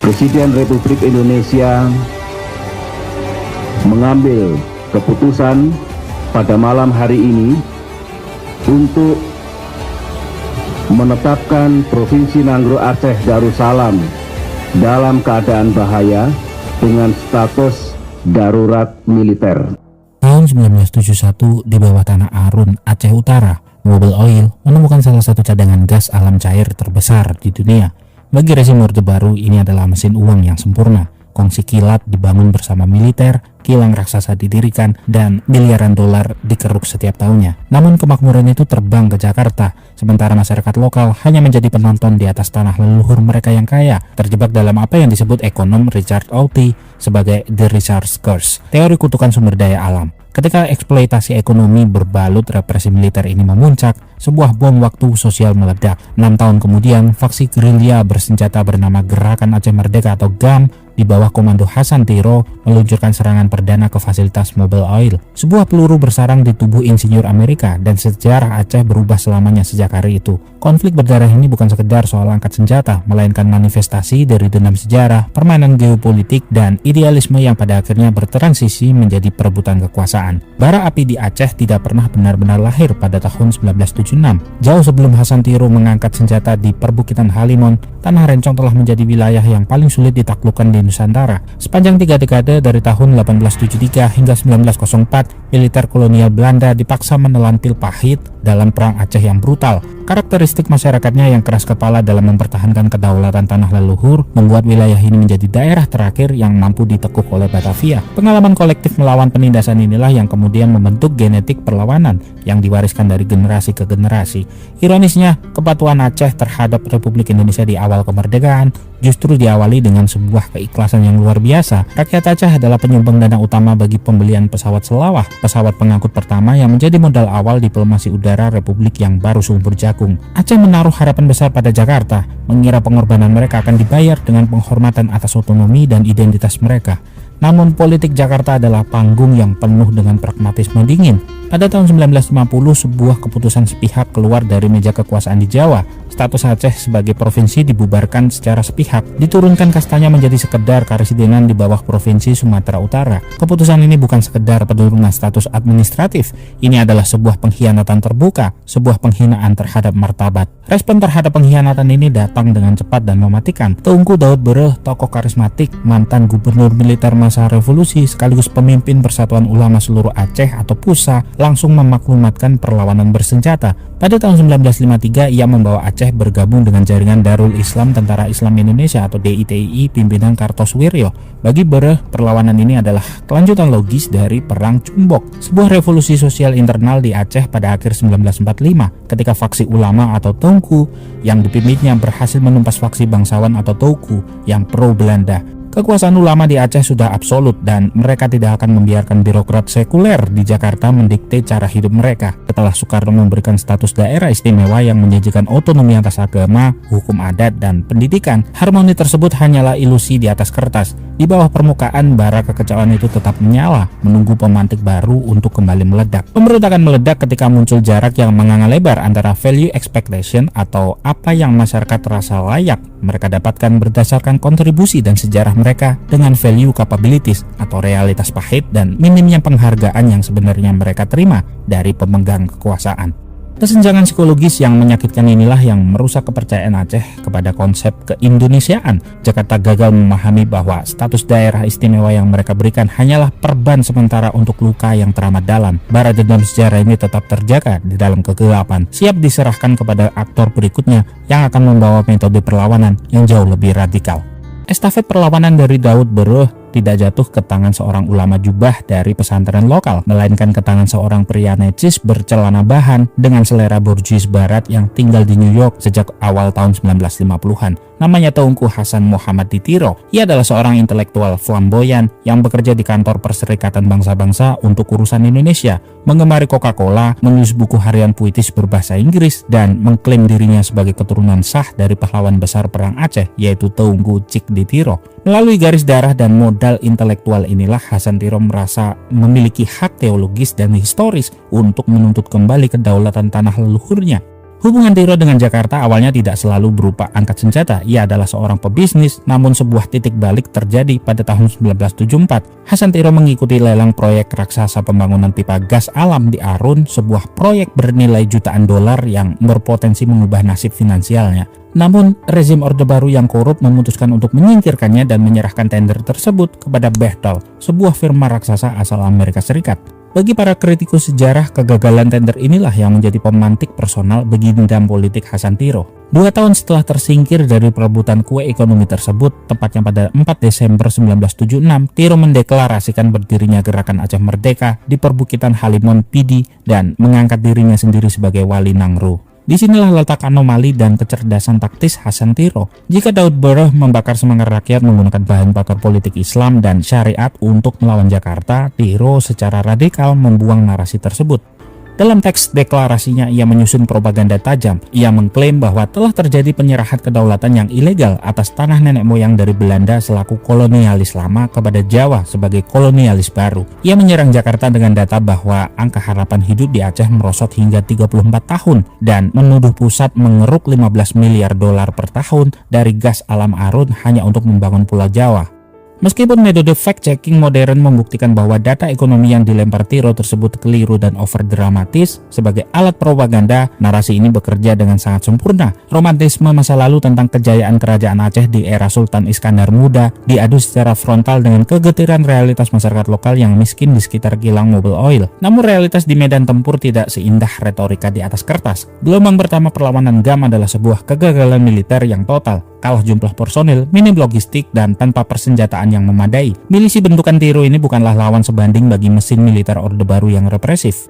Presiden Republik Indonesia mengambil keputusan pada malam hari ini untuk menetapkan Provinsi Nanggroe Aceh Darussalam dalam keadaan bahaya dengan status darurat militer. Tahun 1971, di bawah Tanah Arun, Aceh Utara, Mobil Oil menemukan salah satu cadangan gas alam cair terbesar di dunia. Bagi rezim Orde Baru, ini adalah mesin uang yang sempurna. Kongsi kilat dibangun bersama militer, kilang raksasa didirikan, dan miliaran dolar dikeruk setiap tahunnya. Namun kemakmuran itu terbang ke Jakarta, sementara masyarakat lokal hanya menjadi penonton di atas tanah leluhur mereka yang kaya, terjebak dalam apa yang disebut ekonom Richard Rorty sebagai The Resource Curse, teori kutukan sumber daya alam. Ketika eksploitasi ekonomi berbalut represi militer ini memuncak, sebuah bom waktu sosial meledak. 6 tahun kemudian, faksi gerilya bersenjata bernama Gerakan Aceh Merdeka atau GAM di bawah komando Hasan Tiro meluncurkan serangan perdana ke fasilitas Mobil Oil. Sebuah peluru bersarang di tubuh insinyur Amerika dan sejarah Aceh berubah selamanya sejak hari itu. Konflik berdarah ini bukan sekedar soal angkat senjata, melainkan manifestasi dari dendam sejarah, permainan geopolitik, dan idealisme yang pada akhirnya bertransisi menjadi perebutan kekuasaan. Bara api di Aceh tidak pernah benar-benar lahir pada tahun 1976. Jauh sebelum Hasan Tiro mengangkat senjata di perbukitan Halimon, Tanah Rencong telah menjadi wilayah yang paling sulit ditaklukkan di Nusantara. Sepanjang 3 dekade dari tahun 1873 hingga 1904, militer kolonial Belanda dipaksa menelan pil pahit dalam perang Aceh yang brutal. Karakteristik masyarakatnya yang keras kepala dalam mempertahankan kedaulatan tanah leluhur membuat wilayah ini menjadi daerah terakhir yang mampu ditekuk oleh Batavia. Pengalaman kolektif melawan penindasan inilah yang kemudian membentuk genetik perlawanan yang diwariskan dari generasi ke generasi. Ironisnya, kepatuhan Aceh terhadap Republik Indonesia di awal kemerdekaan justru diawali dengan sebuah keikhlasan yang luar biasa. Rakyat Aceh adalah penyumbang dana utama bagi pembelian pesawat Selawah, pesawat pengangkut pertama yang menjadi modal awal diplomasi udara Republik yang baru subur jagung. Aceh menaruh harapan besar pada Jakarta, mengira pengorbanan mereka akan dibayar dengan penghormatan atas otonomi dan identitas mereka. Namun politik Jakarta adalah panggung yang penuh dengan pragmatisme dingin. Pada tahun 1950, sebuah keputusan sepihak keluar dari meja kekuasaan di Jawa. Status Aceh sebagai provinsi dibubarkan secara sepihak, diturunkan kastanya menjadi sekedar karesidenan di bawah Provinsi Sumatera Utara. Keputusan ini bukan sekedar penurunan status administratif, ini adalah sebuah pengkhianatan terbuka, sebuah penghinaan terhadap martabat. Respon terhadap pengkhianatan ini datang dengan cepat dan mematikan. Teungku Daud Bereh, tokoh karismatik, mantan gubernur militer masa revolusi sekaligus pemimpin Persatuan Ulama Seluruh Aceh atau PUSA, langsung memaklumatkan perlawanan bersenjata. Pada tahun 1953, ia membawa Aceh bergabung dengan jaringan Darul Islam Tentara Islam Indonesia atau DITI pimpinan Kartosuwiryo. Bagi Bereh, perlawanan ini adalah kelanjutan logis dari Perang Cumbok, sebuah revolusi sosial internal di Aceh pada akhir 1945, ketika faksi ulama atau Teungku yang dipimpinnya berhasil menumpas faksi bangsawan atau Teuku yang pro Belanda. Kekuasaan ulama di Aceh sudah absolut dan mereka tidak akan membiarkan birokrat sekuler di Jakarta mendikte cara hidup mereka. Setelah Soekarno memberikan status daerah istimewa yang menjanjikan otonomi atas agama, hukum adat, dan pendidikan, harmoni tersebut hanyalah ilusi di atas kertas. Di bawah permukaan, bara kekecewaan itu tetap menyala, menunggu pemantik baru untuk kembali meledak. Pemberontakan meledak ketika muncul jarak yang menganga lebar antara value expectation atau apa yang masyarakat rasa layak mereka dapatkan berdasarkan kontribusi dan sejarah mereka dengan value capabilities atau realitas pahit dan minimnya penghargaan yang sebenarnya mereka terima dari pemegang kekuasaan. Kesenjangan psikologis yang menyakitkan inilah yang merusak kepercayaan Aceh kepada konsep keindonesiaan. Jakarta gagal memahami bahwa status daerah istimewa yang mereka berikan hanyalah perban sementara untuk luka yang teramat dalam. Bara dendam sejarah ini tetap terjaga di dalam kegelapan, siap diserahkan kepada aktor berikutnya yang akan membawa metode perlawanan yang jauh lebih radikal. Estafet perlawanan dari Daud Bereh tidak jatuh ke tangan seorang ulama jubah dari pesantren lokal, melainkan ke tangan seorang pria necis bercelana bahan dengan selera borjuis barat yang tinggal di New York sejak awal tahun 1950-an. Namanya Teungku Hasan Muhammad Ditiro. Ia adalah seorang intelektual flamboyan yang bekerja di kantor Perserikatan Bangsa-Bangsa untuk urusan Indonesia, mengemari Coca-Cola, menulis buku harian puitis berbahasa Inggris, dan mengklaim dirinya sebagai keturunan sah dari pahlawan besar perang Aceh, yaitu Teungku Cik Ditiro. Melalui garis darah dan modal intelektual inilah Hasan Tiro merasa memiliki hak teologis dan historis untuk menuntut kembali kedaulatan tanah leluhurnya. Hubungan Tiro dengan Jakarta awalnya tidak selalu berupa angkat senjata. Ia adalah seorang pebisnis, namun sebuah titik balik terjadi pada tahun 1974. Hasan Tiro mengikuti lelang proyek raksasa pembangunan pipa gas alam di Arun, sebuah proyek bernilai jutaan dolar yang berpotensi mengubah nasib finansialnya. Namun, rezim Orde Baru yang korup memutuskan untuk menyingkirkannya dan menyerahkan tender tersebut kepada Bechtel, sebuah firma raksasa asal Amerika Serikat. Bagi para kritikus sejarah, kegagalan tender inilah yang menjadi pemantik personal bagi dendam politik Hasan Tiro. 2 tahun setelah tersingkir dari perebutan kue ekonomi tersebut, tepatnya pada 4 Desember 1976, Tiro mendeklarasikan berdirinya Gerakan Aceh Merdeka di perbukitan Halimon Pidi dan mengangkat dirinya sendiri sebagai Wali Nangro. Disinilah letak anomali dan kecerdasan taktis Hasan Tiro. Jika Daud Bereh membakar semangat rakyat menggunakan bahan bakar politik Islam dan syariat untuk melawan Jakarta, Tiro secara radikal membuang narasi tersebut. Dalam teks deklarasinya, ia menyusun propaganda tajam. Ia mengklaim bahwa telah terjadi penyerahan kedaulatan yang ilegal atas tanah nenek moyang dari Belanda selaku kolonialis lama kepada Jawa sebagai kolonialis baru. Ia menyerang Jakarta dengan data bahwa angka harapan hidup di Aceh merosot hingga 34 tahun dan menuduh pusat mengeruk 15 miliar dolar per tahun dari gas alam Arun hanya untuk membangun Pulau Jawa. Meskipun metode fact-checking modern membuktikan bahwa data ekonomi yang dilempar Tiro tersebut keliru dan overdramatis, sebagai alat propaganda, narasi ini bekerja dengan sangat sempurna. Romantisme masa lalu tentang kejayaan kerajaan Aceh di era Sultan Iskandar Muda diadu secara frontal dengan kegetiran realitas masyarakat lokal yang miskin di sekitar kilang Mobil Oil. Namun realitas di medan tempur tidak seindah retorika di atas kertas. Gelombang pertama perlawanan GAM adalah sebuah kegagalan militer yang total. Kalah jumlah personil, minim logistik, dan tanpa persenjataan yang memadai. Milisi bentukan Tiro ini bukanlah lawan sebanding bagi mesin militer Orde Baru yang represif.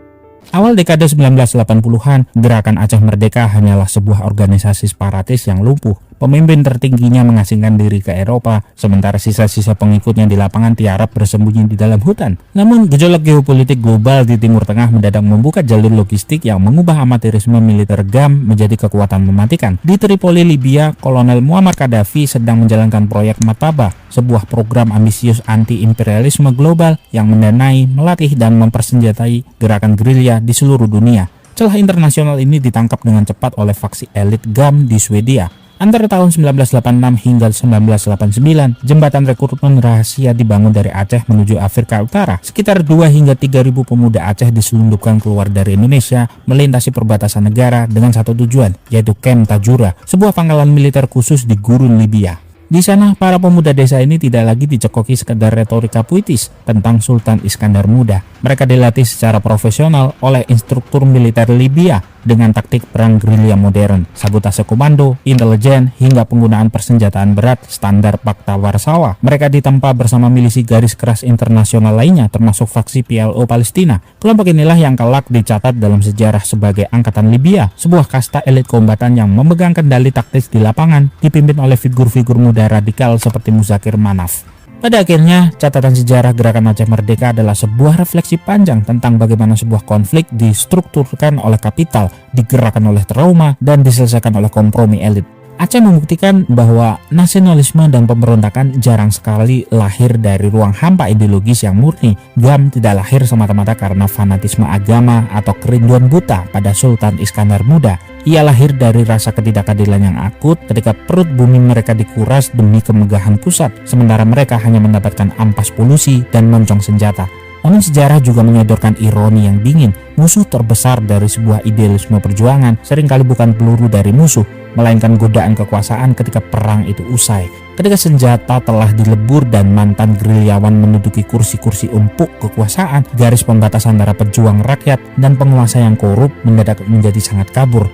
Awal dekade 1980-an, Gerakan Aceh Merdeka hanyalah sebuah organisasi separatis yang lumpuh. Pemimpin tertingginya mengasingkan diri ke Eropa, sementara sisa-sisa pengikutnya di lapangan tiarap bersembunyi di dalam hutan. Namun, gejolak geopolitik global di Timur Tengah mendadak membuka jalur logistik yang mengubah amatirisme militer GAM menjadi kekuatan mematikan. Di Tripoli, Libya, Kolonel Muammar Gaddafi sedang menjalankan proyek Mataba, sebuah program ambisius anti-imperialisme global yang mendanai, melatih, dan mempersenjatai gerakan gerilya di seluruh dunia. Celah internasional ini ditangkap dengan cepat oleh faksi elit GAM di Swedia. Antara tahun 1986 hingga 1989, jembatan rekrutmen rahasia dibangun dari Aceh menuju Afrika Utara. Sekitar 2 hingga 3.000 pemuda Aceh diselundupkan keluar dari Indonesia, melintasi perbatasan negara dengan satu tujuan, yaitu Kem Tajura, sebuah pangkalan militer khusus di gurun Libya. Di sana, para pemuda desa ini tidak lagi dicekoki sekedar retorika puitis tentang Sultan Iskandar Muda. Mereka dilatih secara profesional oleh instruktur militer Libya dengan taktik perang gerilya modern, sabotase komando, intelijen, hingga penggunaan persenjataan berat standar Pakta Warsawa. Mereka ditempa bersama milisi garis keras internasional lainnya, termasuk faksi PLO Palestina. Kelompok inilah yang kelak dicatat dalam sejarah sebagai Angkatan Libya, sebuah kasta elit kombatan yang memegang kendali taktis di lapangan, dipimpin oleh figur-figur muda radikal seperti Muzakir Manaf. Pada akhirnya, catatan sejarah Gerakan Aceh Merdeka adalah sebuah refleksi panjang tentang bagaimana sebuah konflik distrukturkan oleh kapital, digerakkan oleh trauma, dan diselesaikan oleh kompromi elit. Aceh membuktikan bahwa nasionalisme dan pemberontakan jarang sekali lahir dari ruang hampa ideologis yang murni. GAM tidak lahir semata-mata karena fanatisme agama atau kerinduan buta pada Sultan Iskandar Muda. Ia lahir dari rasa ketidakadilan yang akut ketika perut bumi mereka dikuras demi kemegahan pusat, sementara mereka hanya mendapatkan ampas polusi dan moncong senjata. Namun sejarah juga menyodorkan ironi yang dingin. Musuh terbesar dari sebuah idealisme perjuangan seringkali bukan peluru dari musuh, melainkan godaan kekuasaan ketika perang itu usai. Ketika senjata telah dilebur dan mantan gerilyawan menduduki kursi-kursi empuk kekuasaan, garis pembatas antara pejuang rakyat dan penguasa yang korup mendadak menjadi sangat kabur.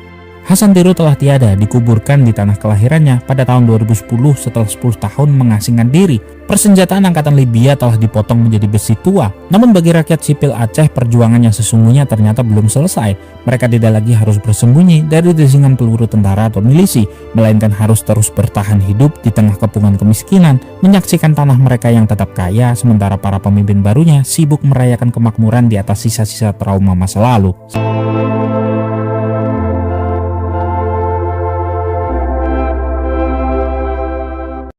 Hasan Tiro telah tiada, dikuburkan di tanah kelahirannya pada tahun 2010 setelah 10 tahun mengasingkan diri. Persenjataan angkatan Libya telah dipotong menjadi besi tua. Namun bagi rakyat sipil Aceh, perjuangan yang sesungguhnya ternyata belum selesai. Mereka tidak lagi harus bersembunyi dari desingan peluru tentara atau milisi, melainkan harus terus bertahan hidup di tengah kepungan kemiskinan, menyaksikan tanah mereka yang tetap kaya, sementara para pemimpin barunya sibuk merayakan kemakmuran di atas sisa-sisa trauma masa lalu.